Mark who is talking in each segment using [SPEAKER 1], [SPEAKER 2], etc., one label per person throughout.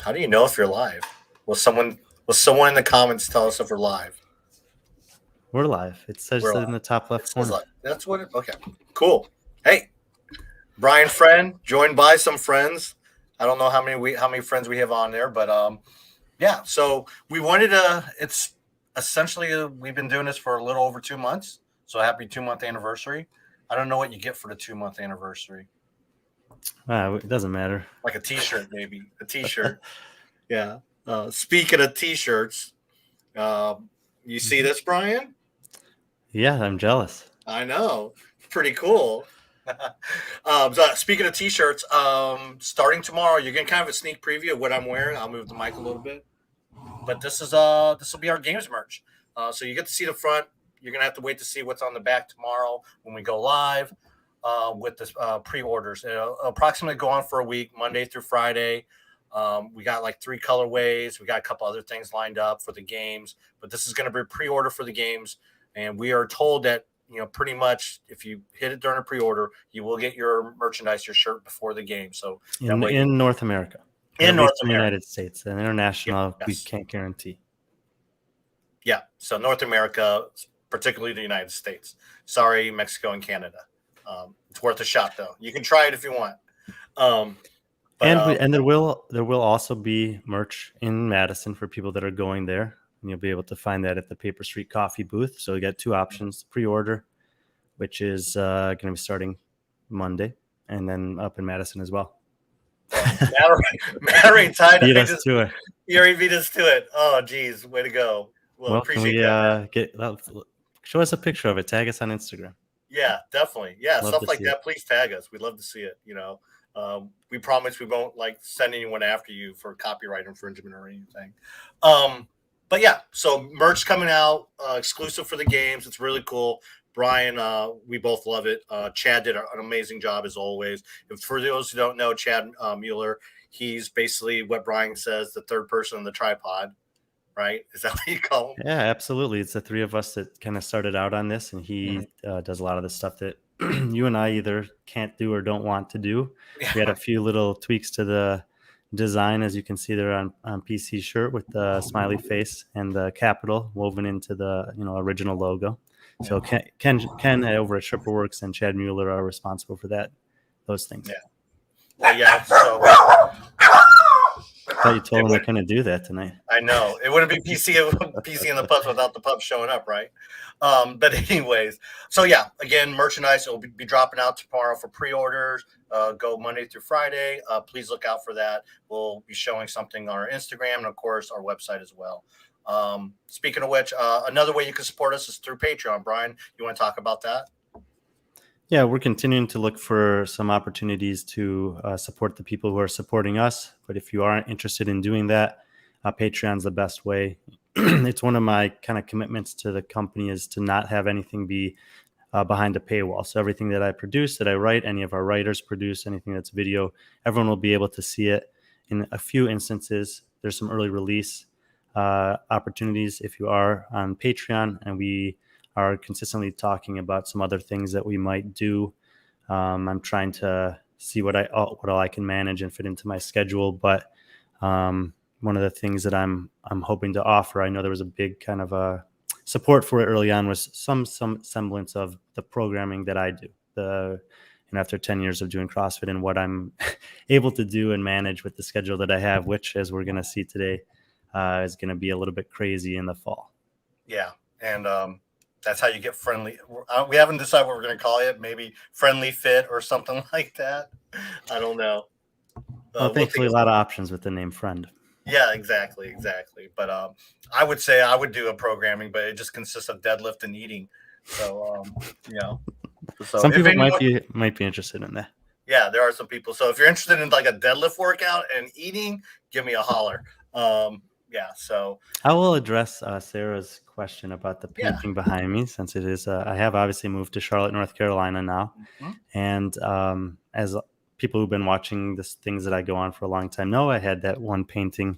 [SPEAKER 1] How do you know if you're live? Will someone in the comments tell us if we're live?
[SPEAKER 2] We're live. It says
[SPEAKER 1] We're
[SPEAKER 2] it
[SPEAKER 1] live.
[SPEAKER 2] in the top
[SPEAKER 1] It
[SPEAKER 2] left
[SPEAKER 1] says
[SPEAKER 2] corner.
[SPEAKER 1] live. That's what it. Okay, cool. Hey, Brian, friend, joined by some friends. I don't know how many friends we have on there, but yeah. So we wanted to. It's essentially we've been doing this for a little over 2 months. So happy 2 month anniversary. I don't know what you get for the 2 month anniversary.
[SPEAKER 2] It doesn't matter.
[SPEAKER 1] Like a T-shirt, maybe a T-shirt. Yeah. Speaking of T-shirts, you see this, Brian?
[SPEAKER 2] Yeah, I'm jealous.
[SPEAKER 1] I know. Pretty cool. So speaking of T-shirts, starting tomorrow, you're getting kind of a sneak preview of what I'm wearing. I'll move the mic a little bit, but this will be our games merch. So you get to see the front. You're gonna have to wait to see what's on the back tomorrow when we go live with the pre-orders. It'll approximately go on for a week, Monday through Friday. We got like 3 colorways. We got a couple other things lined up for the games, but this is going to be a pre-order for the games. And we are told that pretty much if you hit it during a pre-order, you will get your merchandise, your shirt before the game. So that way,
[SPEAKER 2] In North America,
[SPEAKER 1] in
[SPEAKER 2] at
[SPEAKER 1] North
[SPEAKER 2] least in the
[SPEAKER 1] America,
[SPEAKER 2] United States, and international, we
[SPEAKER 1] yes,
[SPEAKER 2] can't guarantee.
[SPEAKER 1] yeah. So North America, particularly the United States. Sorry, Mexico and Canada. It's worth a shot though. You can try it if you want. But
[SPEAKER 2] And there will also be merch in Madison for people that are going there, and you'll be able to find that at the Paper Street Coffee booth. So you got 2 options: pre-order, which is going to be starting Monday, and then up in Madison as well.
[SPEAKER 1] Matt already tied
[SPEAKER 2] Beat us to it.
[SPEAKER 1] You already beat us to it. Oh, geez, way to go.
[SPEAKER 2] Well, can
[SPEAKER 1] appreciate
[SPEAKER 2] we
[SPEAKER 1] that.
[SPEAKER 2] show us a picture of it? Tag us on Instagram.
[SPEAKER 1] Yeah, definitely. Yeah,
[SPEAKER 2] Love
[SPEAKER 1] stuff
[SPEAKER 2] to
[SPEAKER 1] like
[SPEAKER 2] see
[SPEAKER 1] that.
[SPEAKER 2] it.
[SPEAKER 1] Please tag us. We'd love to see it. We promise we won't send anyone after you for copyright infringement or anything. But yeah, so merch coming out exclusive for the games. It's really cool. Brian, we both love it. Chad did an amazing job as always. And for those who don't know, Chad Mueller, he's basically what Brian says, the third person on the tripod, right? Is that what you call him?
[SPEAKER 2] Yeah, absolutely. It's the 3 of us that kind of started out on this, and he does a lot of the stuff that you and I either can't do or don't want to do. We had a few little tweaks to the design, as you can see there on PC shirt, with the smiley face and the capital woven into the original logo. So Ken over at Tripperworks and Chad Mueller are responsible for those things.
[SPEAKER 1] Yeah. So
[SPEAKER 2] I thought you told him I couldn't do that tonight.
[SPEAKER 1] I know it wouldn't be PC and the pups without the pups showing up, right? But anyways, so yeah, again, merchandise will be dropping out tomorrow for pre-orders. Go Monday through Friday. Please look out for that. We'll be showing something on our Instagram and of course our website as well. Speaking of which, another way you can support us is through Patreon. Brian, you want to talk about that?
[SPEAKER 2] Yeah, we're continuing to look for some opportunities to support the people who are supporting us. But if you aren't interested in doing that, Patreon's the best way. It's one of my kind of commitments to the company is to not have anything be behind a paywall. So everything that I produce, that I write, any of our writers produce, anything that's video, everyone will be able to see it. In a few instances, there's some early release opportunities if you are on Patreon, and we are consistently talking about some other things that we might do. I'm trying to see what all I can manage and fit into my schedule. But one of the things that I'm hoping to offer, I know there was a big kind of a support for it early on, was some semblance of the programming that I do. After 10 years of doing CrossFit and what I'm able to do and manage with the schedule that I have, which, as we're going to see today, is going to be a little bit crazy in the fall.
[SPEAKER 1] Yeah, and that's how you get friendly. We haven't decided what we're going to call it. Maybe Friendly Fit or something like that. I don't know.
[SPEAKER 2] Thankfully, a lot of options with the name Friend.
[SPEAKER 1] Yeah, exactly. But I would say I would do a programming, but it just consists of deadlift and eating. So, So
[SPEAKER 2] some people might be interested in that.
[SPEAKER 1] Yeah, there are some people. So if you're interested in like a deadlift workout and eating, give me a holler. Yeah, so
[SPEAKER 2] I will address Sarah's question about the painting behind me, since it is. I have obviously moved to Charlotte, North Carolina now, and as people who've been watching the things that I go on for a long time know, I had that one painting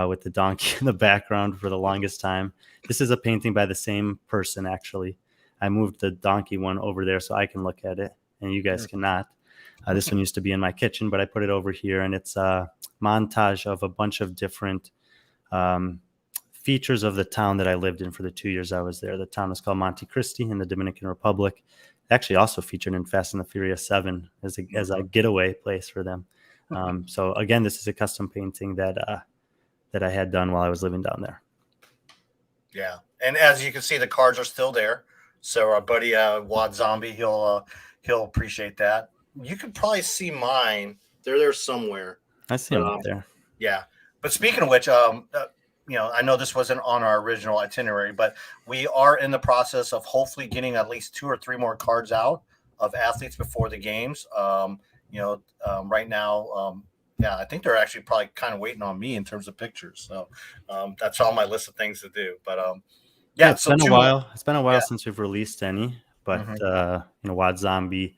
[SPEAKER 2] with the donkey in the background for the longest time. This is a painting by the same person, actually. I moved the donkey one over there so I can look at it, and you guys cannot. This one used to be in my kitchen, but I put it over here, and it's a montage of a bunch of different um, features of the town that I lived in for the 2 years I was there. The town is called Monte Cristi in the Dominican Republic. Actually, also featured in Fast and the Furious 7 as a getaway place for them. So again, this is a custom painting that I had done while I was living down there.
[SPEAKER 1] Yeah, and as you can see, the cards are still there. So our buddy Wad Zombie, he'll appreciate that. You can probably see mine. They're there somewhere.
[SPEAKER 2] I see them up there.
[SPEAKER 1] Yeah. But speaking of which, I know this wasn't on our original itinerary, but we are in the process of hopefully getting at least 2 or 3 more cards out of athletes before the games. Right now, yeah, I think they're actually probably kind of waiting on me in terms of pictures. So that's on my list of things to do. But
[SPEAKER 2] yeah, it's been a while. It's been a while
[SPEAKER 1] Yeah.
[SPEAKER 2] since we've released any, but Wad Zombie,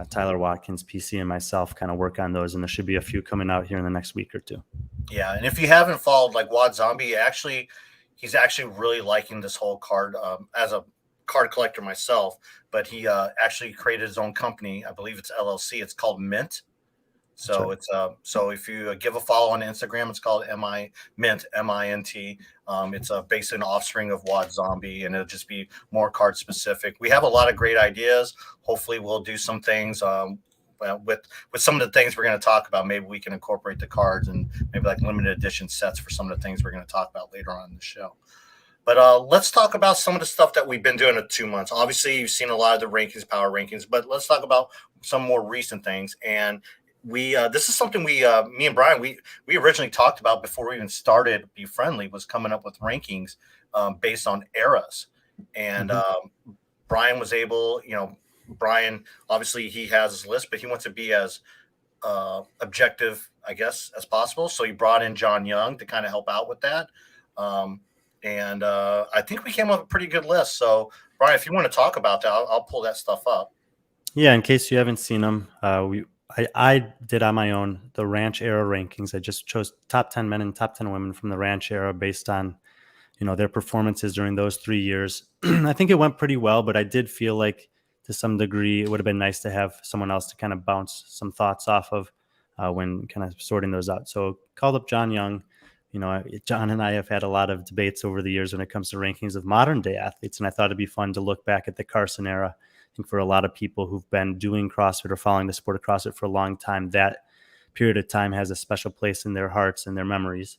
[SPEAKER 2] Tyler Watkins, PC, and myself kind of work on those, and there should be a few coming out here in the next week or two.
[SPEAKER 1] Yeah, and if you haven't followed like Wad Zombie, he's actually really liking this whole card as a card collector myself. But he actually created his own company. I believe it's LLC. It's called Mint. So
[SPEAKER 2] right.
[SPEAKER 1] it's so if you give a follow on Instagram, it's called Mint MINT. It's basically an offspring of Wad Zombie, and it'll just be more card specific. We have a lot of great ideas. Hopefully, we'll do some things. With some of the things we're going to talk about, maybe we can incorporate the cards and maybe like limited edition sets for some of the things we're going to talk about later on in the show. But let's talk about some of the stuff that we've been doing in 2 months. Obviously, you've seen a lot of the rankings, power rankings, but let's talk about some more recent things. And this is something me and Brian, we originally talked about before we even started B.Friendly, was coming up with rankings based on eras. And Brian was able, Brian, obviously he has his list, but he wants to be as objective, I guess, as possible. So he brought in John Young to kind of help out with that. And I think we came up with a pretty good list. So Brian, if you want to talk about that, I'll pull that stuff up.
[SPEAKER 2] Yeah, in case you haven't seen them, I did on my own the ranch era rankings. I just chose top 10 men and top 10 women from the ranch era based on, their performances during those 3 years. I think it went pretty well, but I did feel like to some degree it would have been nice to have someone else to kind of bounce some thoughts off of when kind of sorting those out. So called up John Young. John and I have had a lot of debates over the years when it comes to rankings of modern day athletes, and I thought it'd be fun to look back at the Carson era. I think for a lot of people who've been doing CrossFit or following the sport of CrossFit for a long time, that period of time has a special place in their hearts and their memories.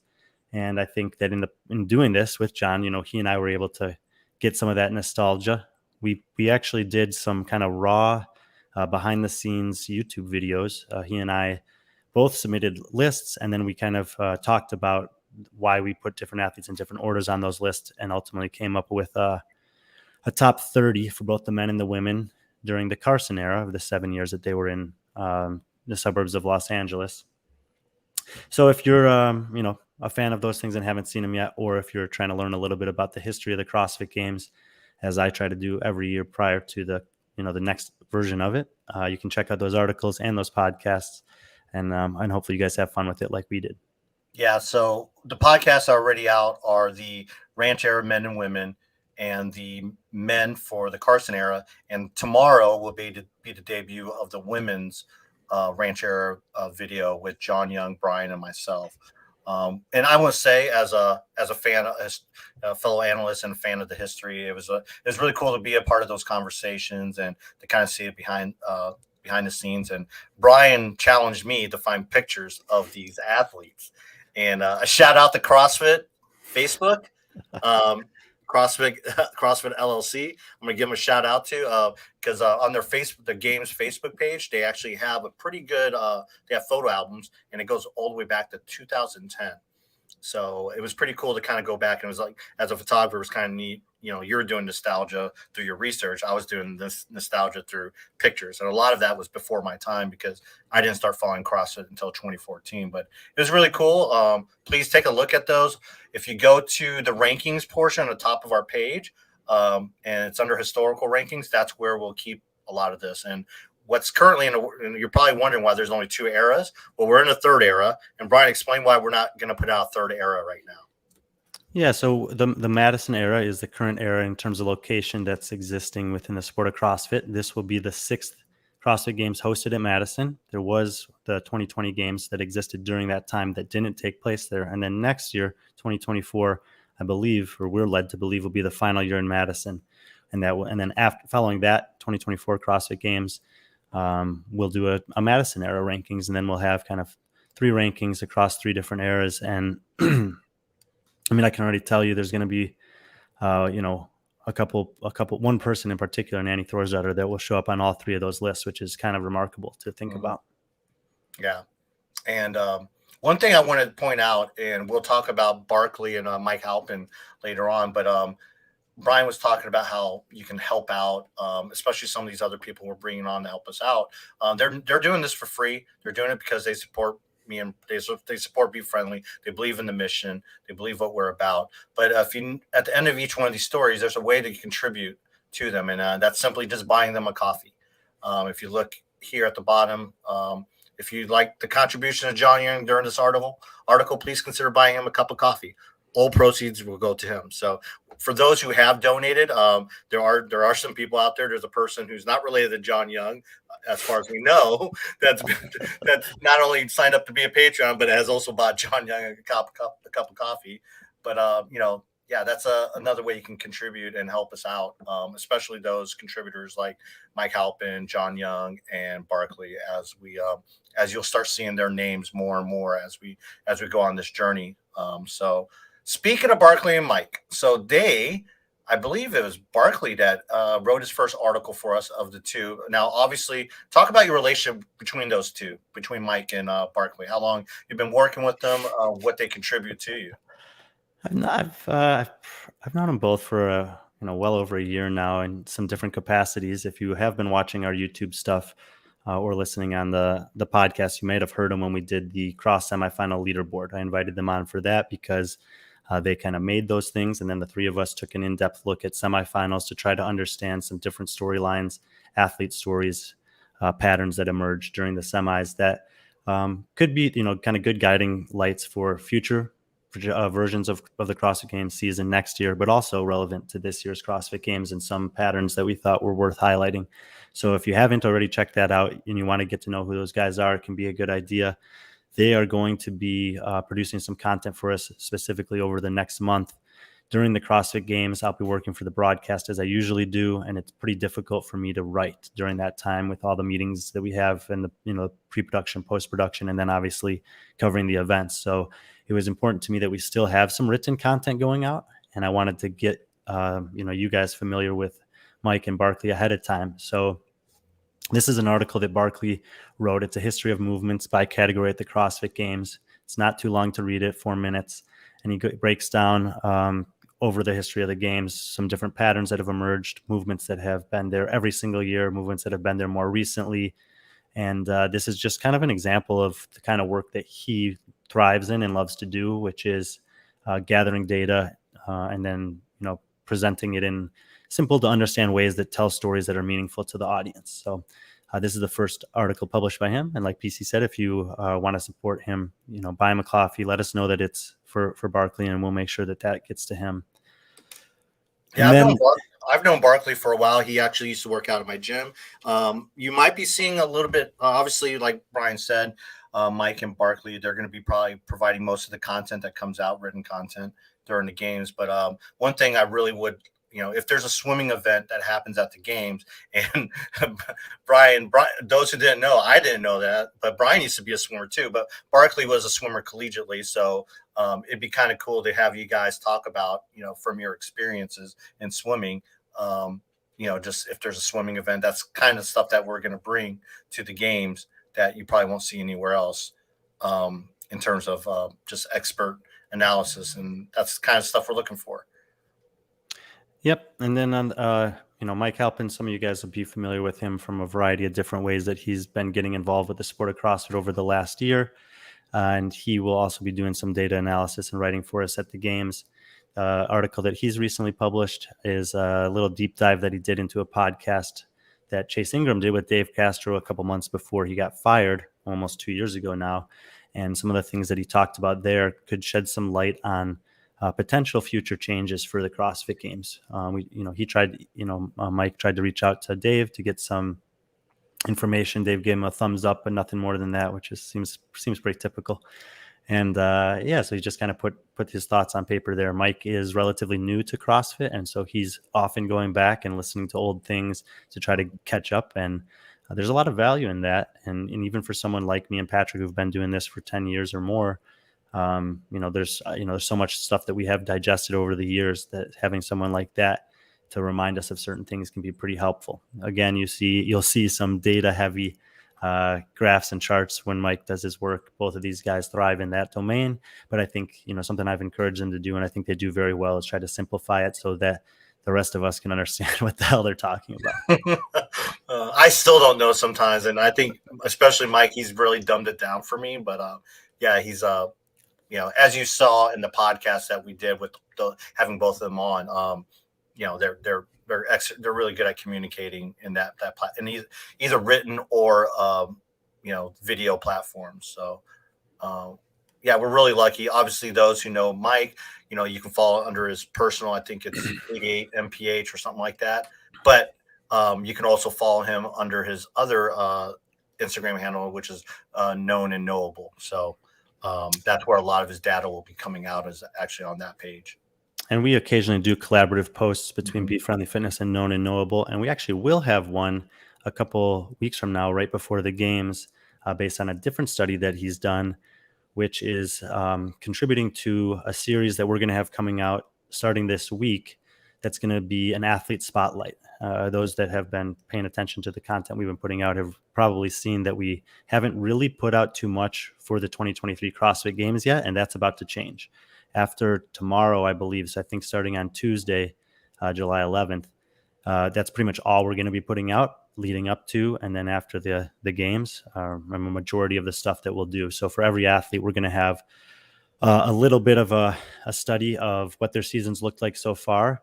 [SPEAKER 2] And I think that in doing this with John, he and I were able to get some of that nostalgia. We actually did some kind of raw behind the scenes YouTube videos. He and I both submitted lists, and then we kind of talked about why we put different athletes in different orders on those lists, and ultimately came up with a top 30 for both the men and the women during the Carson era of the 7 years that they were in the suburbs of Los Angeles. So if you're, a fan of those things and haven't seen them yet, or if you're trying to learn a little bit about the history of the CrossFit Games, as I try to do every year prior to the next version of it, you can check out those articles and those podcasts, and hopefully you guys have fun with it like we did.
[SPEAKER 1] Yeah, so the podcasts are already out are the Ranch era men and women and the men for the Carson era. And tomorrow will be the debut of the women's Ranch era video with John Young, Brian, and myself. And I want to say, as a fan, as a fellow analyst and a fan of the history, it was really cool to be a part of those conversations and to kind of see it behind the scenes. And Brian challenged me to find pictures of these athletes. And a shout out to CrossFit Facebook, CrossFit LLC. I'm gonna give them a shout out to because on their the game's Facebook page, they actually have a pretty good. They have photo albums, and it goes all the way back to 2010. So it was pretty cool to kind of go back, and it was like, as a photographer, it was kind of neat. You're doing nostalgia through your research. I was doing this nostalgia through pictures. And a lot of that was before my time because I didn't start following CrossFit until 2014. But it was really cool. Please take a look at those. If you go to the rankings portion on the top of our page, and it's under historical rankings, that's where we'll keep a lot of this. And what's currently and you're probably wondering why there's only 2 eras. Well, we're in a 3rd era. And Brian, explain why we're not going to put out a 3rd era right now.
[SPEAKER 2] Yeah, so the Madison era is the current era in terms of location that's existing within the sport of CrossFit. This will be the 6th CrossFit Games hosted at Madison. There was the 2020 games that existed during that time that didn't take place there. And then next year, 2024, I believe, or we're led to believe, will be the final year in Madison. And then following that 2024 CrossFit Games, we'll do a Madison era rankings, and then we'll have kind of 3 rankings across 3 different eras. And I mean, I can already tell you there's going to be, one person in particular, Nanny Thorsdatter, that will show up on all 3 of those lists, which is kind of remarkable to think about.
[SPEAKER 1] Yeah. And one thing I want to point out, and we'll talk about Barkley and Mike Halpin later on, but Brian was talking about how you can help out, especially some of these other people we're bringing on to help us out. They're doing this for free. They're doing it because they support me, and they support B.Friendly. They believe in the mission. They believe what we're about. But at the end of each one of these stories, there's a way to contribute to them, and that's simply just buying them a coffee. If you look here at the bottom, if you like the contribution of John Young during this article, please consider buying him a cup of coffee. All proceeds will go to him. So for those who have donated, there are some people out there. There's a person who's not related to John Young, as far as we know, that's not only signed up to be a Patreon, but has also bought John Young a cup of coffee. But that's another way you can contribute and help us out, especially those contributors like Mike Halpin, John Young, and Barkley, as you'll start seeing their names more and more as we go on this journey. So speaking of Barkley and Mike, so I believe it was Barkley that wrote his first article for us of the 2. Now, obviously, talk about your relationship between those 2, between Mike and Barkley. How long you've been working with them, what they contribute to you.
[SPEAKER 2] I've known them both for well over a year now in some different capacities. If you have been watching our YouTube stuff or listening on the podcast, you might have heard them when we did the cross semifinal leaderboard. I invited them on for that because they kind of made those things, and then the 3 of us took an in-depth look at semifinals to try to understand some different storylines, athlete stories, patterns that emerged during the semis that could be kind of good guiding lights for future versions of the CrossFit Games season next year, but also relevant to this year's CrossFit Games and some patterns that we thought were worth highlighting. So if you haven't already checked that out and you want to get to know who those guys are, it can be a good idea. They are going to be producing some content for us specifically over the next month. During the CrossFit Games, I'll be working for the broadcast as I usually do, and it's pretty difficult for me to write during that time with all the meetings that we have and the pre-production, post-production, and then obviously covering the events. So it was important to me that we still have some written content going out, and I wanted to get you guys familiar with Mike and Barkley ahead of time. So this is an article that Barkley wrote. It's a history of movements by category at the CrossFit Games. It's not too long to read it, 4 minutes, and he breaks down over the history of the games some different patterns that have emerged, movements that have been there every single year, movements that have been there more recently. And this is just kind of an example of the kind of work that he thrives in and loves to do, which is gathering data and then presenting it in simple to understand ways that tell stories that are meaningful to the audience. So this is the first article published by him. And like PC said, if you want to support him, buy him a coffee, let us know that it's for Barkley, and we'll make sure that gets to him.
[SPEAKER 1] Yeah, I've known Barkley for a while. He actually used to work out at my gym. You might be seeing a little bit, obviously, like Brian said, Mike and Barkley, they're going to be probably providing most of the content that comes out, written content during the games. But one thing I really would, if there's a swimming event that happens at the games, and Brian, those who didn't know, I didn't know that, but Brian used to be a swimmer too. But Barkley was a swimmer collegiately, so it'd be kind of cool to have you guys talk about, from your experiences in swimming. Just if there's a swimming event, that's kind of stuff that we're going to bring to the games that you probably won't see anywhere else, in terms of just expert analysis, and that's the kind of stuff we're looking for.
[SPEAKER 2] Yep. And then on Mike Halpin, some of you guys will be familiar with him from a variety of different ways that he's been getting involved with the sport of CrossFit over the last year. And he will also be doing some data analysis and writing for us at the games. Article that he's recently published is a little deep dive that he did into a podcast that Chase Ingram did with Dave Castro a couple months before he got fired, almost 2 years ago now. And some of the things that he talked about there could shed some light on potential future changes for the CrossFit Games. Mike tried to reach out to Dave to get some information. Dave gave him a thumbs up, but nothing more than that, which seems pretty typical. And yeah, so he just kind of put his thoughts on paper there. Mike is relatively new to CrossFit, and so he's often going back and listening to old things to try to catch up. And there's a lot of value in that. And even for someone like me and Patrick, who've been doing this for 10 years or more, there's so much stuff that we have digested over the years that having someone like that to remind us of certain things can be pretty helpful. Again, you'll see some data heavy graphs and charts when Mike does his work. Both of these guys thrive in that domain, but I think something I've encouraged them to do, and I think they do very well, is try to simplify it so that the rest of us can understand what the hell they're talking about.
[SPEAKER 1] I still don't know sometimes, and I think especially Mike, he's really dumbed it down for me. But yeah, he's as you saw in the podcast that we did with having both of them on, they're really good at communicating in that and either written or video platforms. So yeah, we're really lucky. Obviously, those who know Mike, you can follow under his personal, I think it's 88 MPH or something like that. But you can also follow him under his other Instagram handle, which is Known and Knowable. So that's where a lot of his data will be coming out, is actually on that page.
[SPEAKER 2] And we occasionally do collaborative posts between B.Friendly Fitness and Known and Knowable. And we actually will have one a couple weeks from now, right before the games, based on a different study that he's done, which is contributing to a series that we're going to have coming out starting this week. That's going to be an athlete spotlight. Those that have been paying attention to the content we've been putting out have probably seen that we haven't really put out too much for the 2023 CrossFit Games yet, and that's about to change. After tomorrow, I believe, so I think starting on Tuesday, July 11th, that's pretty much all we're going to be putting out leading up to, and then after the games, a majority of the stuff that we'll do. So for every athlete, we're going to have a little bit of a study of what their seasons looked like so far,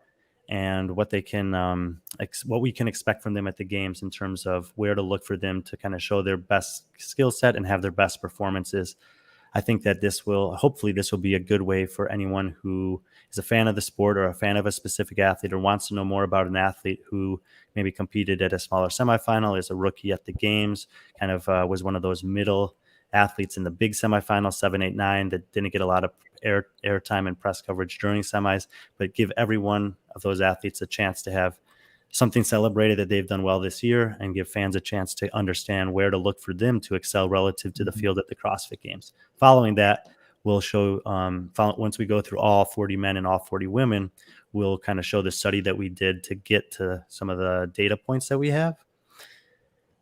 [SPEAKER 2] and what they can what we can expect from them at the games in terms of where to look for them to kind of show their best skill set and have their best performances. I think that hopefully this will be a good way for anyone who is a fan of the sport or a fan of a specific athlete or wants to know more about an athlete who maybe competed at a smaller semifinal, as a rookie at the games, kind of was one of those middle athletes in the big semifinal, 7, 8, 9, that didn't get a lot of airtime and press coverage during semis, but give every one of those athletes a chance to have something celebrated that they've done well this year, and give fans a chance to understand where to look for them to excel relative to the field at the CrossFit Games. Following that, we'll show, once we go through all 40 men and all 40 women, we'll kind of show the study that we did to get to some of the data points that we have.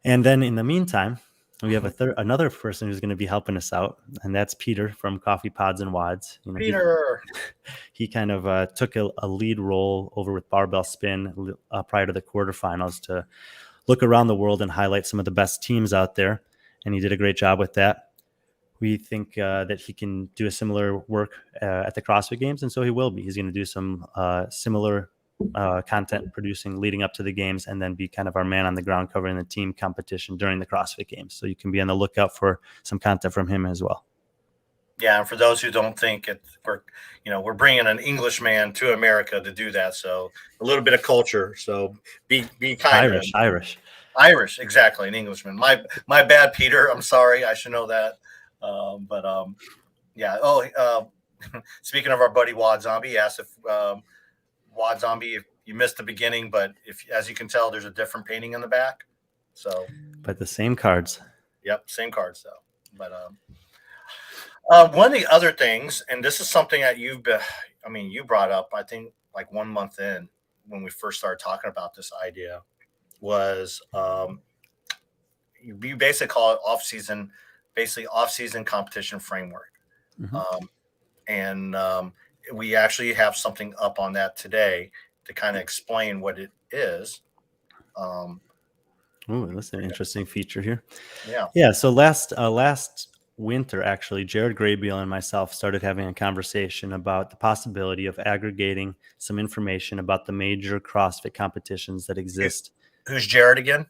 [SPEAKER 2] And then in the meantime, we have another person who's going to be helping us out, and that's Peter from Coffee Pods and Wads.
[SPEAKER 1] Peter.
[SPEAKER 2] He kind of took a lead role over with Barbell Spin prior to the quarterfinals to look around the world and highlight some of the best teams out there, and he did a great job with that. We think that he can do a similar work at the CrossFit Games, and so he will be. He's going to do some similar content producing leading up to the games, and then be kind of our man on the ground covering the team competition during the CrossFit Games. So you can be on the lookout for some content from him as well.
[SPEAKER 1] Yeah, and for those who don't think we're bringing an Englishman to America to do that, so a little bit of culture. So be kind. Irish, exactly, an Englishman. My bad, Peter. I'm sorry. I should know that. Yeah. Oh, speaking of our buddy Wad Zombie, he asked if Wad Zombie, if you missed the beginning, but if, as you can tell, there's a different painting in the back. So,
[SPEAKER 2] but the same cards.
[SPEAKER 1] Yep, same cards though. But one of the other things, and this is something that you brought up, I think, like 1 month in when we first started talking about this idea, was you basically call it off-season competition framework. Mm-hmm. We actually have something up on that today to kind of explain what it is.
[SPEAKER 2] Oh, that's an interesting feature here.
[SPEAKER 1] Yeah.
[SPEAKER 2] So last winter, actually, Jared Graybeal and myself started having a conversation about the possibility of aggregating some information about the major CrossFit competitions that exist.
[SPEAKER 1] Who's Jared again?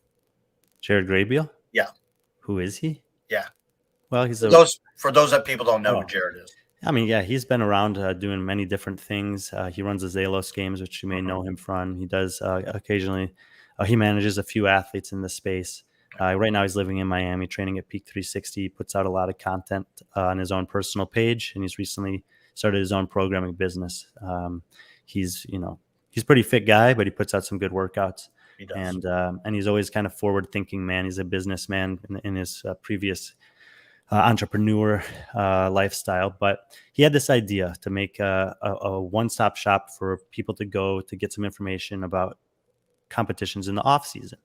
[SPEAKER 2] Jared Graybeal?
[SPEAKER 1] Yeah.
[SPEAKER 2] Who is he?
[SPEAKER 1] Yeah.
[SPEAKER 2] Well, he's
[SPEAKER 1] for those that people don't know who Jared is.
[SPEAKER 2] I mean, yeah, he's been around doing many different things. He runs the Zalos Games, which you may know him from. He does occasionally. He manages a few athletes in the space. Right now, he's living in Miami, training at Peak 360. He puts out a lot of content on his own personal page, and he's recently started his own programming business. He's a pretty fit guy, but he puts out some good workouts.
[SPEAKER 1] He does.
[SPEAKER 2] And he's always kind of forward thinking man. He's a businessman in his previous entrepreneur lifestyle, but he had this idea to make a one-stop shop for people to go to get some information about competitions in the off season.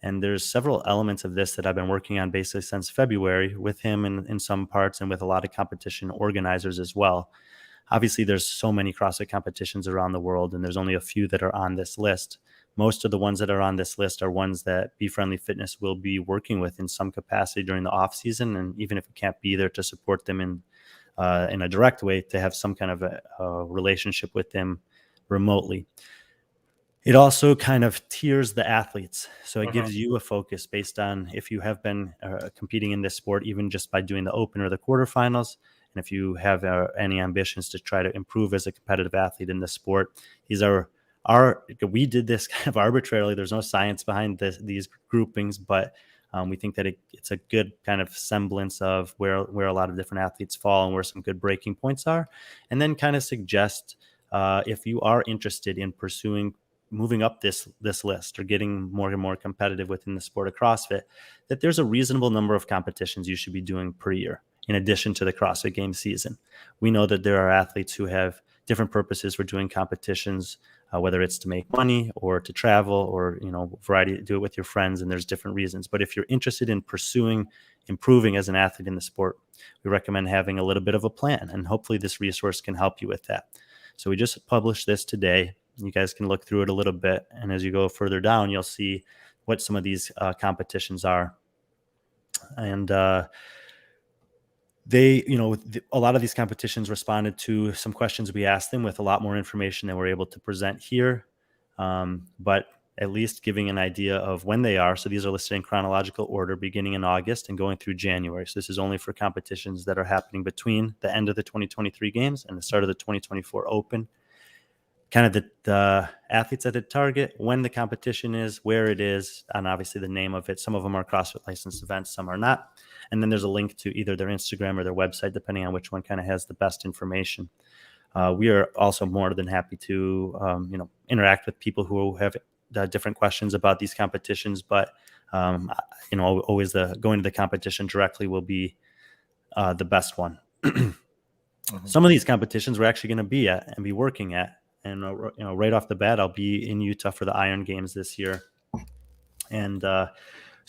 [SPEAKER 2] And there's several elements of this that I've been working on basically since February with him in some parts, and with a lot of competition organizers as well. Obviously, there's so many CrossFit competitions around the world, and there's only a few that are on this list. Most of the ones that are on this list are ones that B.Friendly Fitness will be working with in some capacity during the off season, and even if it can't be there to support them in a direct way, to have some kind of a relationship with them remotely. It also kind of tiers the athletes. So it gives you a focus based on if you have been competing in this sport, even just by doing the open or the quarterfinals. And if you have any ambitions to try to improve as a competitive athlete in this sport, these are we did this kind of arbitrarily. There's no science behind these groupings, but we think that it's a good kind of semblance of where a lot of different athletes fall and where some good breaking points are. And then kind of suggest if you are interested in pursuing moving up this list or getting more and more competitive within the sport of CrossFit, that there's a reasonable number of competitions you should be doing per year in addition to the CrossFit Games season. We know that there are athletes who have different purposes for doing competitions, whether it's to make money or to travel or, variety, do it with your friends, and there's different reasons. But if you're interested in pursuing improving as an athlete in the sport, we recommend having a little bit of a plan, and hopefully this resource can help you with that. So we just published this today. You guys can look through it a little bit, and as you go further down, you'll see what some of these competitions are. And a lot of these competitions responded to some questions we asked them with a lot more information than we're able to present here, but at least giving an idea of when they are. So these are listed in chronological order, beginning in August and going through January. So this is only for competitions that are happening between the end of the 2023 games and the start of the 2024 Open. Kind of the athletes that it target, when the competition is, where it is, and obviously the name of it. Some of them are CrossFit licensed events, some are not. And then there's a link to either their Instagram or their website, depending on which one kind of has the best information. We are also more than happy to, interact with people who have different questions about these competitions. But, always going to the competition directly will be the best one. Some of these competitions we're actually going to be at and be working at. And right off the bat, I'll be in Utah for the Iron Games this year, and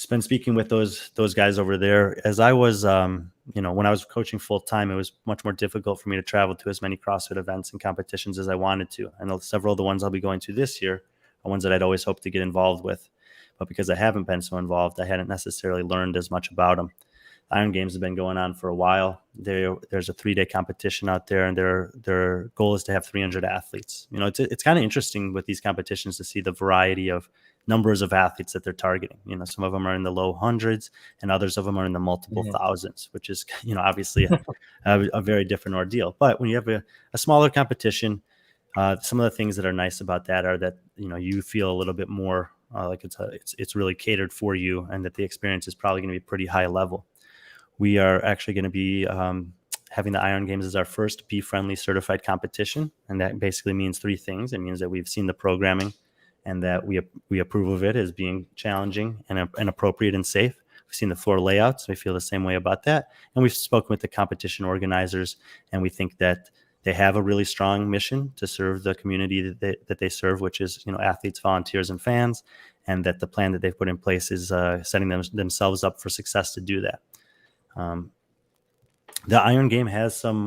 [SPEAKER 2] been speaking with those guys over there. As I was, when I was coaching full time, it was much more difficult for me to travel to as many CrossFit events and competitions as I wanted to. And several of the ones I'll be going to this year are ones that I'd always hoped to get involved with, but because I haven't been so involved, I hadn't necessarily learned as much about them. Iron Games have been going on for a while. There's a 3-day competition out there, and their goal is to have 300 athletes. It's kind of interesting with these competitions to see the variety of numbers of athletes that they're targeting. Some of them are in the low hundreds, and others of them are in the multiple thousands, which is obviously a very different ordeal. But when you have a smaller competition, some of the things that are nice about that are that you feel a little bit more like it's really catered for you, and that the experience is probably going to be pretty high level. We are actually going to be having the Iron Games as our first B.Friendly certified competition. And that basically means 3 things. It means that we've seen the programming and that we approve of it as being challenging and appropriate and safe. We've seen the floor layouts. We feel the same way about that. And we've spoken with the competition organizers, and we think that they have a really strong mission to serve the community that they serve, which is, athletes, volunteers, and fans, and that the plan that they've put in place is setting themselves up for success to do that. The Iron Game has some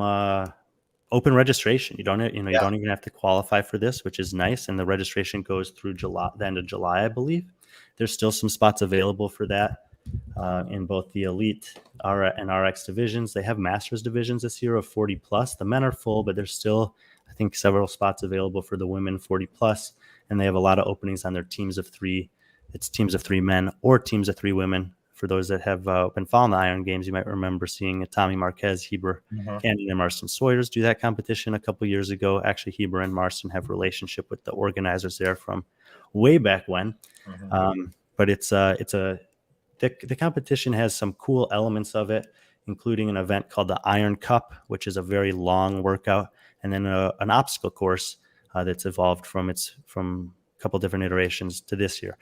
[SPEAKER 2] open registration. You don't even have to qualify for this, which is nice. And the registration goes through the end of July, I believe. There's still some spots available for that in both the Elite and RX divisions. They have Masters divisions this year of 40 plus. The men are full, but there's still, I think, several spots available for the women 40 plus. And they have a lot of openings on their teams of 3. It's teams of 3 men or teams of 3 women. For those that have been following the Iron Games, you might remember seeing Tommy Marquez, Heber, Canyon, and Marston Sawyers do that competition a couple years ago. Actually, Heber and Marston have a relationship with the organizers there from way back when. But it's a the competition has some cool elements of it, including an event called the Iron Cup, which is a very long workout, and then an obstacle course that's evolved from a couple different iterations to this year.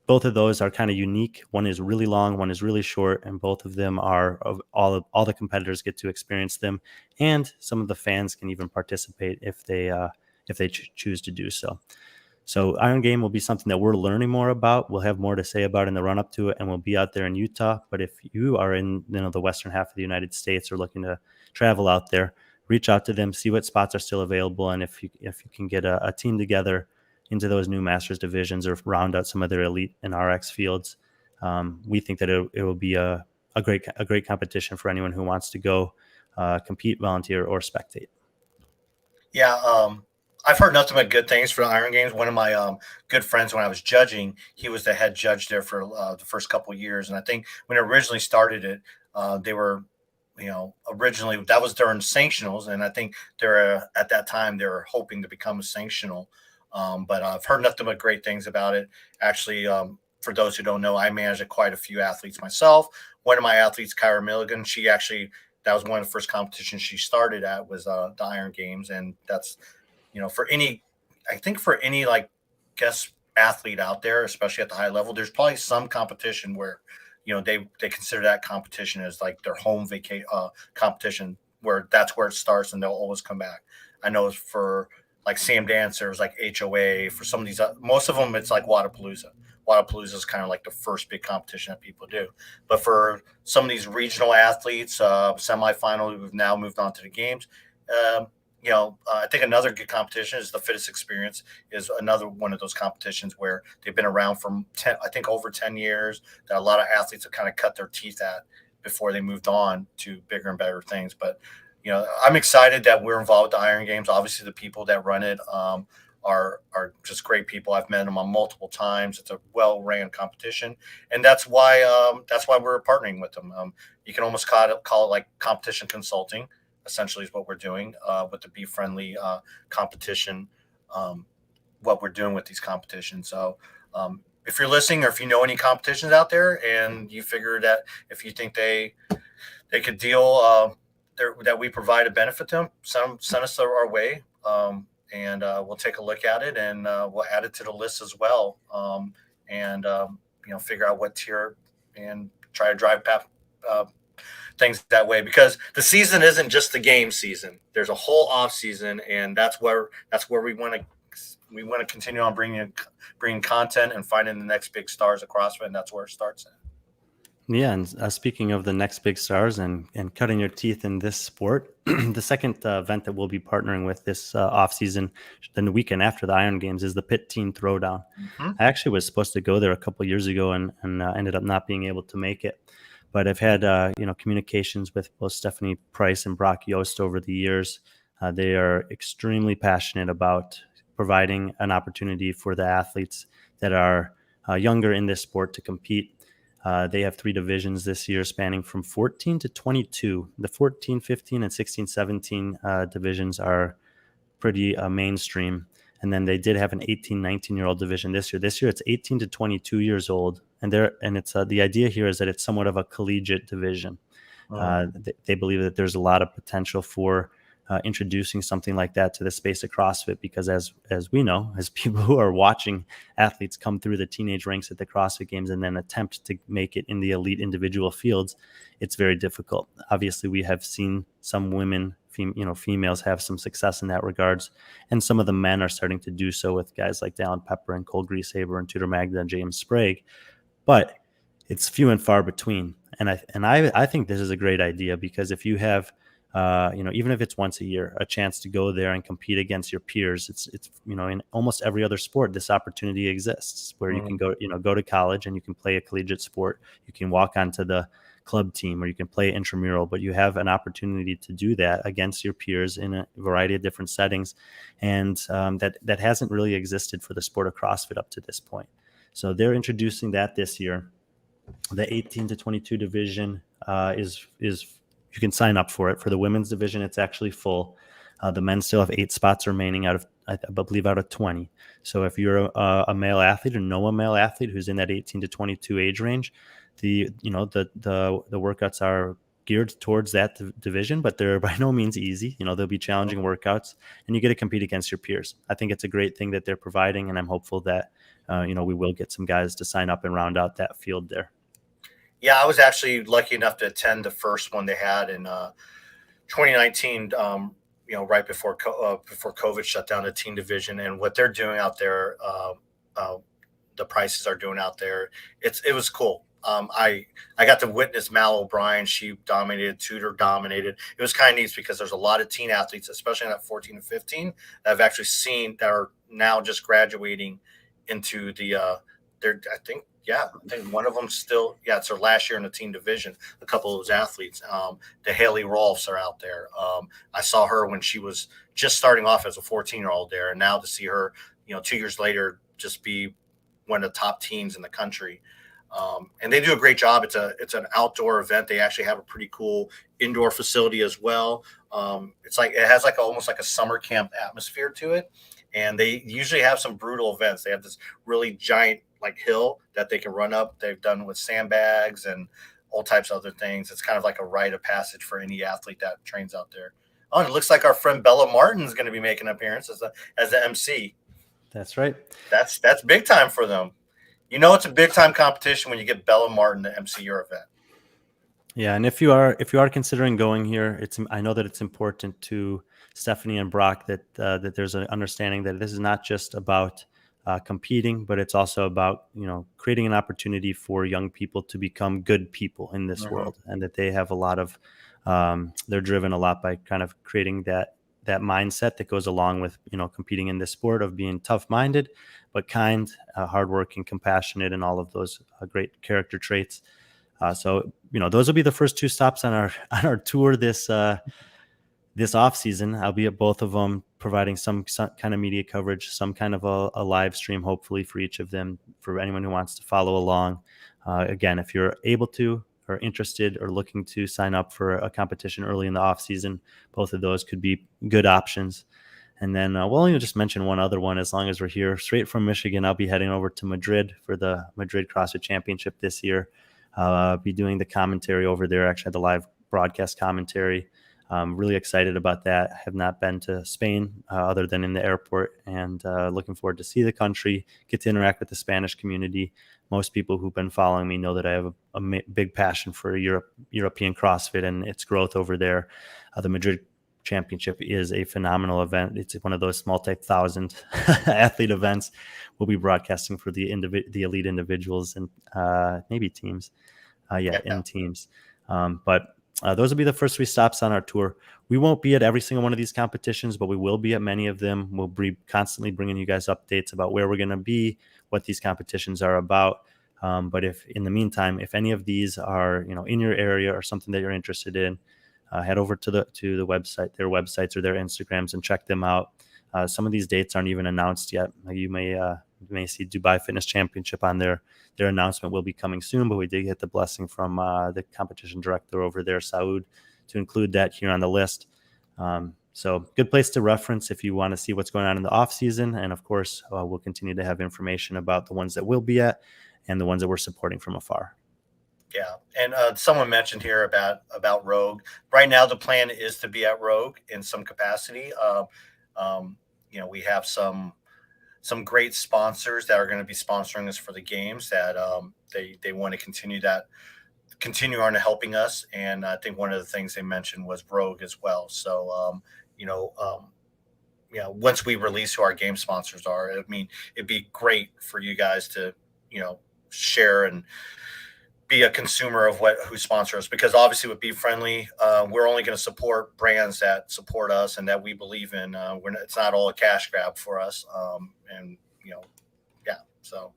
[SPEAKER 2] Both of those are kind of unique. One is really long, one is really short, and both of them are all the competitors get to experience them, and some of the fans can even participate if they choose to do so. So Iron Game will be something that we're learning more about. We'll have more to say about in the run up to it, and we'll be out there in Utah. But if you are in the western half of the United States or looking to travel out there, reach out to them, see what spots are still available, and if you can get a team together into those new Masters divisions or round out some of their elite and RX fields, we think that it will be a great competition for anyone who wants to go compete, volunteer, or spectate.
[SPEAKER 1] Yeah, I've heard nothing but good things for the Iron Games. One of my good friends, when I was judging, he was the head judge there for the first couple of years. And I think when it originally started it, they were, originally that was during sanctionals, and I think they're at that time they were hoping to become a sanctional. But I've heard nothing but great things about it. Actually, for those who don't know, I managed quite a few athletes myself. One of my athletes, Kyra Milligan, that was one of the first competitions she started at was the Iron Games, and that's for any like guest athlete out there, especially at the high level, there's probably some competition where they consider that competition as like their home competition, where that's where it starts and they'll always come back. I know for like Sam Dancers, like HOA, for some of these, most of them, it's like Wadapalooza. Wadapalooza is kind of like the first big competition that people do. But for some of these regional athletes, semifinal, who've now moved on to the games, I think another good competition is the Fittest Experience, is another one of those competitions where they've been around for over 10 years, that a lot of athletes have kind of cut their teeth at before they moved on to bigger and better things. But I'm excited that we're involved with the Iron Games. Obviously, the people that run it are just great people. I've met them on multiple times. It's a well-ran competition, and that's why we're partnering with them. You can almost call it like competition consulting. Essentially, is what we're doing with the B.Friendly competition. What we're doing with these competitions. So, if you're listening, or if you know any competitions out there, and you figure that if you think they could deal. That we provide a benefit to them, send us our way, and we'll take a look at it, and we'll add it to the list as well, and figure out what tier and try to drive things that way, because the season isn't just the game season. There's a whole off season, and that's where we want to continue on bringing content and finding the next big stars of CrossFit, and that's where it starts at.
[SPEAKER 2] Yeah, and speaking of the next big stars and cutting your teeth in this sport, the second event that we'll be partnering with this off-season, then the weekend after the Iron Games, is the Pit Teen Throwdown. Mm-hmm. I actually was supposed to go there a couple years ago and ended up not being able to make it. But I've had communications with both Stephanie Price and Brock Yost over the years. They are extremely passionate about providing an opportunity for the athletes that are younger in this sport to compete. They have 3 divisions this year spanning from 14 to 22. The 14, 15, and 16, 17 divisions are pretty mainstream. And then they did have an 18, 19-year-old division this year. This year it's 18 to 22 years old. And it's the idea here is that it's somewhat of a collegiate division. They believe that there's a lot of potential for introducing something like that to the space of CrossFit, because as we know, as people who are watching athletes come through the teenage ranks at the CrossFit Games and then attempt to make it in the elite individual fields, it's very difficult. Obviously, we have seen some women, females have some success in that regards, and some of the men are starting to do so with guys like Dallin Pepper and Cole Grieshaber and Tudor Magda and James Sprague, but it's few and far between. And I think this is a great idea, because if you have even if it's once a year, a chance to go there and compete against your peers, it's in almost every other sport, this opportunity exists where you can go to college and you can play a collegiate sport. You can walk onto the club team, or you can play intramural, but you have an opportunity to do that against your peers in a variety of different settings. And that hasn't really existed for the sport of CrossFit up to this point. So they're introducing that this year. The 18 to 22 division is you can sign up for it. For the women's division, it's actually full. The men still have 8 spots remaining out of 20. So if you're a male athlete or know a male athlete who's in that 18 to 22 age range, the workouts are geared towards that division, but they're by no means easy. They'll be challenging workouts, and you get to compete against your peers. I think it's a great thing that they're providing, and I'm hopeful that we will get some guys to sign up and round out that field there.
[SPEAKER 1] Yeah, I was actually lucky enough to attend the first one they had in 2019. Right before COVID shut down the teen division, and what they're doing out there, the prices are doing out there. It was cool. I got to witness Mal O'Brien. She dominated. Tudor dominated. It was kind of neat because there's a lot of teen athletes, especially in that 14 and 15, that I've actually seen that are now just graduating into the. I think one of them still. Yeah, it's their last year in the teen division. A couple of those athletes. The Haley Rolfs are out there. I saw her when she was just starting off as a 14-year-old there, and now to see her, 2 years later, just be one of the top teams in the country. And they do a great job. It's an outdoor event. They actually have a pretty cool indoor facility as well. It has almost like a summer camp atmosphere to it. And they usually have some brutal events. They have this really giant hill that they can run up. They've done with sandbags and all types of other things. It's kind of like a rite of passage for any athlete that trains out there. Oh, and it looks like our friend Bella Martin's going to be making an appearance as the MC.
[SPEAKER 2] That's right.
[SPEAKER 1] That's big time for them. It's a big time competition when you get Bella Martin to MC your event.
[SPEAKER 2] Yeah, and if you are considering going here, I know that it's important to Stephanie and Brock that there's an understanding that this is not just about competing, but it's also about creating an opportunity for young people to become good people in this world, and that they have a lot of they're driven a lot by kind of creating that mindset that goes along with competing in this sport of being tough-minded but kind, hardworking, compassionate, and all of those great character traits. So those will be the first 2 stops on our tour this off season. I'll be at both of them, providing some kind of media coverage, some kind of a live stream, hopefully for each of them, for anyone who wants to follow along. Again, if you're able to, or interested, or looking to sign up for a competition early in the off season, both of those could be good options. And then we'll just mention one other one as long as we're here. Straight from Michigan, I'll be heading over to Madrid for the Madrid CrossFit Championship this year. I'll be doing the commentary over there. Actually, the live broadcast commentary. I'm really excited about that. I have not been to Spain other than in the airport, and looking forward to see the country, get to interact with the Spanish community. Most people who've been following me know that I have a big passion for European CrossFit and its growth over there. The Madrid Championship is a phenomenal event. It's one of those multi-thousand athlete events. We'll be broadcasting for the elite individuals and maybe teams. In teams. But those will be the first 3 stops on our tour. We won't be at every single one of these competitions, but we will be at many of them. We'll be constantly bringing you guys updates about where we're going to be, what these competitions are about. But if in the meantime, if any of these are in your area or something that you're interested in, head over to the website, their websites or their Instagrams, and check them out. Some of these dates aren't even announced yet. You may see Dubai Fitness Championship on there. Their announcement will be coming soon, but we did get the blessing from the competition director over there, Saud, to include that here on the list. So good place to reference if you want to see what's going on in the off season. And of course, we'll continue to have information about the ones that we'll be at and the ones that we're supporting from afar.
[SPEAKER 1] Yeah, and someone mentioned here about Rogue. Right now, the plan is to be at Rogue in some capacity. We have some great sponsors that are going to be sponsoring us for the games. That they want to continue on helping us. And I think one of the things they mentioned was Rogue as well. So once we release who our game sponsors are, it'd be great for you guys to share and be a consumer of who sponsor us, because obviously with B.Friendly, we're only going to support brands that support us and that we believe in. It's not all a cash grab for us. So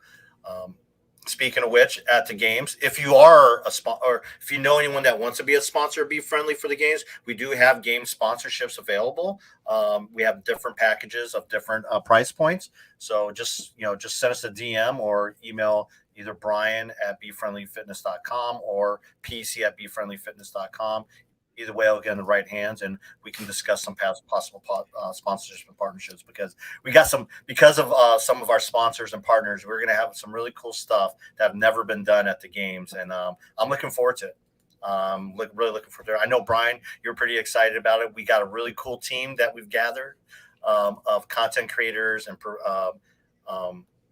[SPEAKER 1] speaking of which, at the games, if you are or if you know anyone that wants to be a sponsor of B.Friendly for the games, we do have game sponsorships available. We have different packages of different price points. So just send us a DM or email either Brian at bfriendlyfitness.com or PC at bfriendlyfitness.com. either way, I'll get in the right hands, and we can discuss some past possible sponsorships and partnerships because we got some because of some of our sponsors and partners. We're gonna have some really cool stuff that have never been done at the games, and I'm looking forward to it. Really looking forward to it. I know Brian, you're pretty excited about it. We got a really cool team that we've gathered of content creators and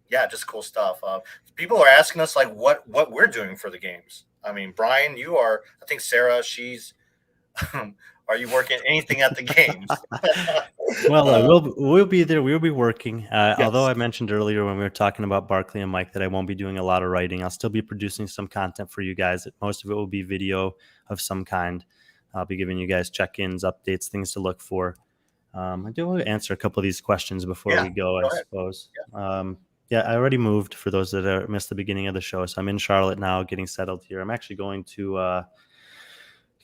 [SPEAKER 1] yeah, just cool stuff. People are asking us like what we're doing for the games. I mean, Brian, you are. I think Sarah, she's. Are you working anything at the games?
[SPEAKER 2] Well, we'll be there. We'll be working. Although
[SPEAKER 1] Yes.
[SPEAKER 2] I mentioned earlier when we were talking about Barkley and Mike that I won't be doing a lot of writing, I'll still be producing some content for you guys. Most of it will be video of some kind. I'll be giving you guys check-ins, updates, things to look for. I do want to answer a couple of these questions before we go, I suppose. Yeah, I already moved for those that missed the beginning of the show. So I'm in Charlotte now, getting settled here. I'm actually going to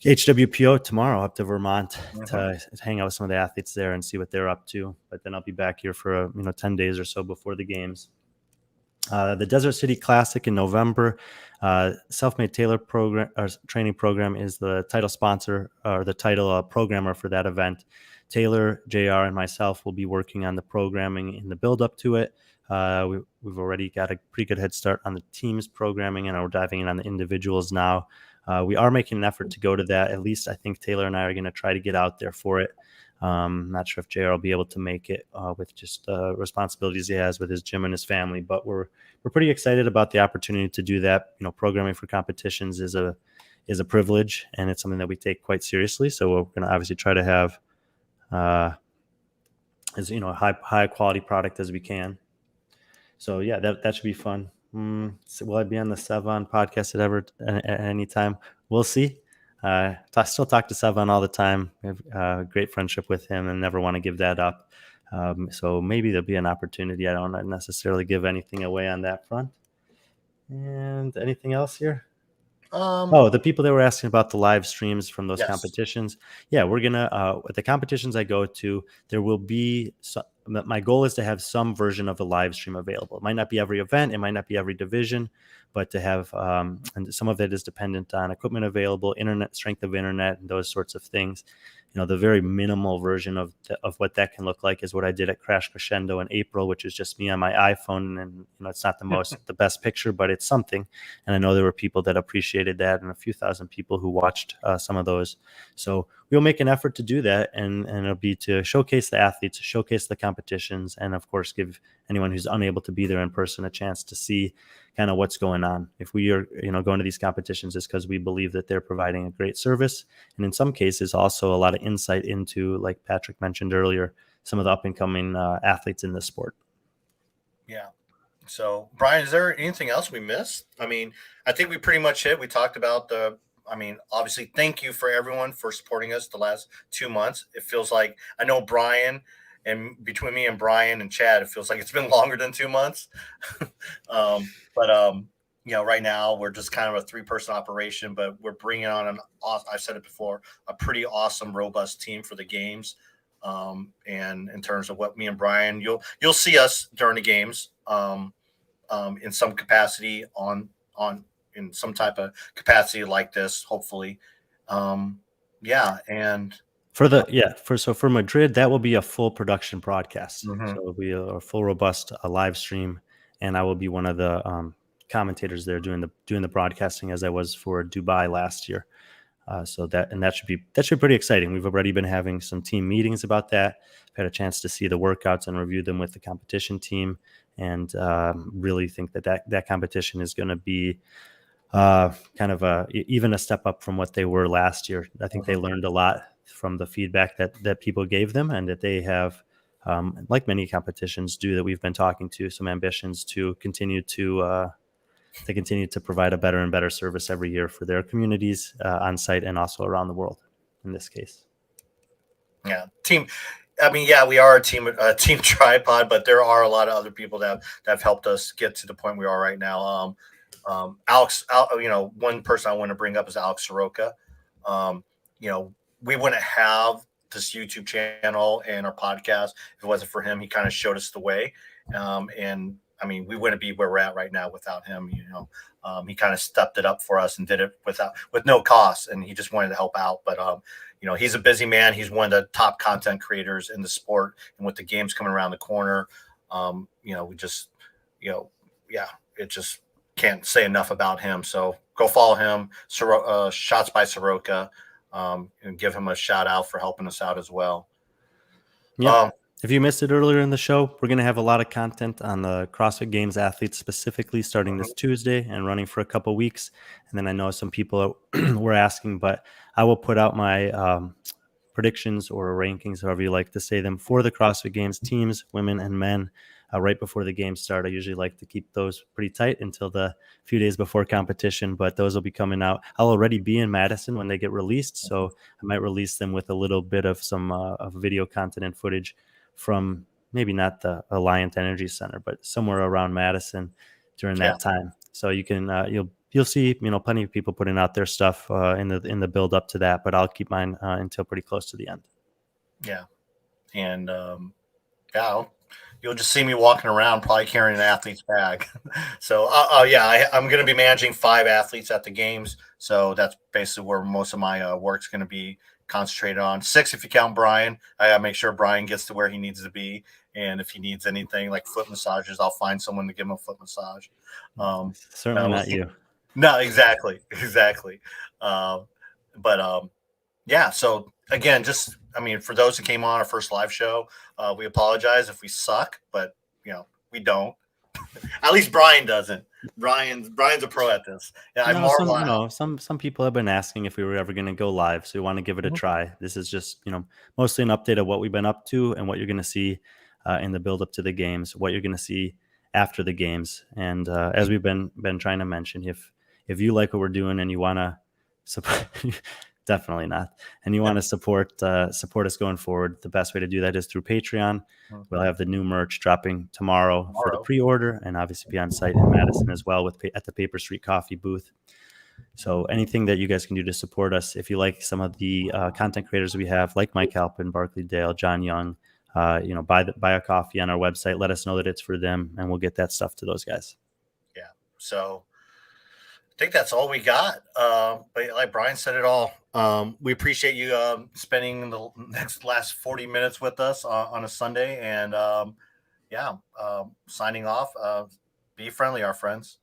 [SPEAKER 2] HWPO tomorrow up to Vermont to hang out with some of the athletes there and see what they're up to. But then I'll be back here for 10 days or so before the games. The Desert City Classic in November, Self-Made Tailor program or training program is the title sponsor or the title programmer for that event. Taylor, JR, and myself will be working on the programming in the build up to it. We've already got a pretty good head start on the team's programming, and we're diving in on the individuals now. We are making an effort to go to that. At least I think Taylor and I are going to try to get out there for it. Not sure if JR will be able to make it with just responsibilities he has with his gym and his family, but we're pretty excited about the opportunity to do that. Programming for competitions is a privilege, and it's something that we take quite seriously. So we're going to obviously try to have as high quality product as we can. So yeah, that should be fun. So will I be on the Sevon podcast at any time? We'll see. I still talk to Sevon all the time. We have a great friendship with him and never want to give that up. So maybe there'll be an opportunity. I don't necessarily give anything away on that front. And anything else here? The people that were asking about the live streams from those competitions. Yeah, we're gonna at the competitions I go to, there will be my goal is to have some version of a live stream available. It might not be every event, it might not be every division, but to have and some of it is dependent on equipment available, internet strength of internet, and those sorts of things. The very minimal version of what that can look like is what I did at Crash Crescendo in April, which is just me on my iPhone. And it's not the best picture, but it's something. And I know there were people that appreciated that, and a few thousand people who watched some of those. So we'll make an effort to do that, and it'll be to showcase the athletes, showcase the competitions, and of course give anyone who's unable to be there in person a chance to see kind of what's going on. If we are going to these competitions, it's because we believe that they're providing a great service, and in some cases also a lot of insight into, like Patrick mentioned earlier, some of the up and coming athletes in this sport.
[SPEAKER 1] Yeah. So, Brian, is there anything else we missed? I mean, I think we pretty much hit. We talked about obviously, thank you for everyone for supporting us the last 2 months. It feels like, I know Brian, and between me and Brian and Chad, it feels like it's been longer than 2 months. Right now we're just kind of a 3-person operation, but we're bringing on I've said it before, a pretty awesome, robust team for the games. And in terms of what me and Brian, you'll see us during the games in some capacity in some type of capacity like this, hopefully. And
[SPEAKER 2] for Madrid, that will be a full production broadcast. So it'll be a full, robust live stream, and I will be one of the commentators there doing the broadcasting, as I was for Dubai last year. So that should be pretty exciting. We've already been having some team meetings about that. I've had a chance to see the workouts and review them with the competition team, and really think that competition is going to be kind of even a step up from what they were last year. I think they learned a lot from the feedback that people gave them, and that they have, like many competitions do that we've been talking to, some ambitions to continue to provide a better and better service every year for their communities on site and also around the world in this case.
[SPEAKER 1] Yeah. Team. I mean, yeah, we are a team tripod, but there are a lot of other people that have helped us get to the point we are right now. Alex, one person I want to bring up is Alex Soroka. We wouldn't have this YouTube channel and our podcast if it wasn't for him. He kind of showed us the way. And I mean, we wouldn't be where we're at right now without him. He kind of stepped it up for us and did it with no cost, and he just wanted to help out. But he's a busy man. He's one of the top content creators in the sport, and with the games coming around the corner, we just, yeah, it just can't say enough about him. So go follow him, Shots by Soroka, and give him a shout out for helping us out as well.
[SPEAKER 2] Yeah. If you missed it earlier in the show, we're going to have a lot of content on the CrossFit Games athletes specifically starting this Tuesday and running for a couple weeks. And then I know some people were asking, but I will put out my predictions or rankings, however you like to say them, for the CrossFit Games teams, women and men, right before the games start. I usually like to keep those pretty tight until the few days before competition, but those will be coming out. I'll already be in Madison when they get released, so I might release them with a little bit of some of video content and footage from maybe not the Alliant Energy Center, but somewhere around Madison during that time. So you can you'll see plenty of people putting out their stuff in the build up to that, but I'll keep mine until pretty close to the end.
[SPEAKER 1] Yeah, and you'll just see me walking around, probably carrying an athlete's bag. So I'm going to be managing 5 athletes at the games. So that's basically where most of my work's going to be concentrated on. 6 if you count Brian. I gotta make sure Brian gets to where he needs to be, and if he needs anything like foot massages, I'll find someone to give him a foot massage.
[SPEAKER 2] Certainly not you.
[SPEAKER 1] No, exactly. Yeah. So again, for those who came on our first live show, we apologize if we suck, but we don't. At least Brian doesn't. Brian's a pro at this. Yeah,
[SPEAKER 2] some people have been asking if we were ever going to go live, so we want to give it a try. This is just mostly an update of what we've been up to and what you're going to see in the build up to the games, what you're going to see after the games, and as we've been trying to mention, if you like what we're doing and you want to support. Definitely not. And you want to support us going forward. The best way to do that is through Patreon. We'll have the new merch dropping tomorrow for the pre-order, and obviously be on site in Madison as well at the Paper Street Coffee booth. So anything that you guys can do to support us, if you like some of the content creators we have, like Mike Halpin, Barkley Dale, John Young, buy a coffee on our website. Let us know that it's for them, and we'll get that stuff to those guys.
[SPEAKER 1] Yeah. So I think that's all we got. But like Brian said it all. We appreciate you spending the last 40 minutes with us on a Sunday. And signing off. Be friendly, our friends.